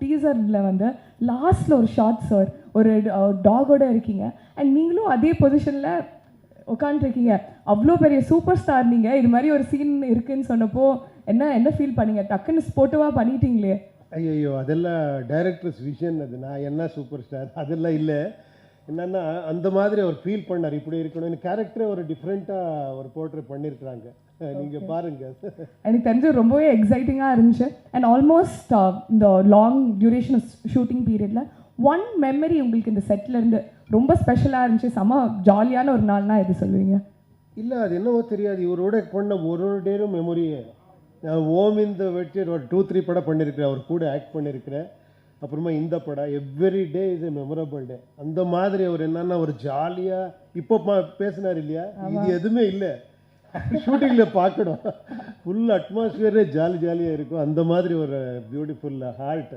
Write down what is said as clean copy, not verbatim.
டீசரில் வந்து லாஸ்ட்டில் ஒரு ஷார்ட் சார் ஒரு டாகோட இருக்கீங்க அண்ட் நீங்களும் அதே பொசிஷனில் உட்காந்துருக்கீங்க. அவ்வளோ பெரிய சூப்பர் ஸ்டார் நீங்கள், இது மாதிரி ஒரு சீன் இருக்குன்னு சொன்னப்போ என்ன ஃபீல் பண்ணீங்க? டக்குன்னு ஸ்போர்ட்டிவாக பண்ணிட்டீங்களே. ஐயோ, அதெல்லாம் டைரக்டர்ஸ் விஷன். அது நான் என்ன சூப்பர் ஸ்டார் அதெல்லாம் இல்லை. என்னென்னா அந்த மாதிரி அவர் ஃபீல் பண்ணார், இப்படி இருக்கணும். கேரக்டரே ஒரு டிஃப்ரெண்ட்டாக ஒரு போர்ட்ரேட் பண்ணியிருக்கிறாங்க. நீங்கள் பாருங்கள். எனக்கு தெரிஞ்சு ரொம்பவே எக்ஸைட்டிங்காக இருந்துச்சு. அண்ட் ஆல்மோஸ்ட் இந்த லாங் டியூரேஷன் ஷூட்டிங் பீரியடில் ஒன் மெமரி உங்களுக்கு இந்த செட்லேருந்து ரொம்ப ஸ்பெஷலாக இருந்துச்சு, செம்ம ஜாலியான ஒரு நாள்னா எது சொல்லுவீங்க? இல்லை, அது என்னவோ தெரியாது, இவரோட பண்ண ஒரு டேரும் மெமரியே. நான் ஓமிந்த வச்சு ஒரு 2-3 படம் பண்ணியிருக்கிறேன், அவர் கூட ஆக்ட் பண்ணியிருக்கிறேன். அப்புறமா இந்த படம் every day is a memorable டே. அந்த மாதிரி அவர் என்னன்னா ஒரு ஜாலியாக இப்போ பேசினார் இல்லையா, இது எதுவுமே இல்லை. ஷூட்டிங்கில் பார்க்கணும், ஃபுல் அட்மாஸ்பியரே ஜாலியாக இருக்கும். அந்த மாதிரி ஒரு பியூட்டிஃபுல் ஹார்ட்.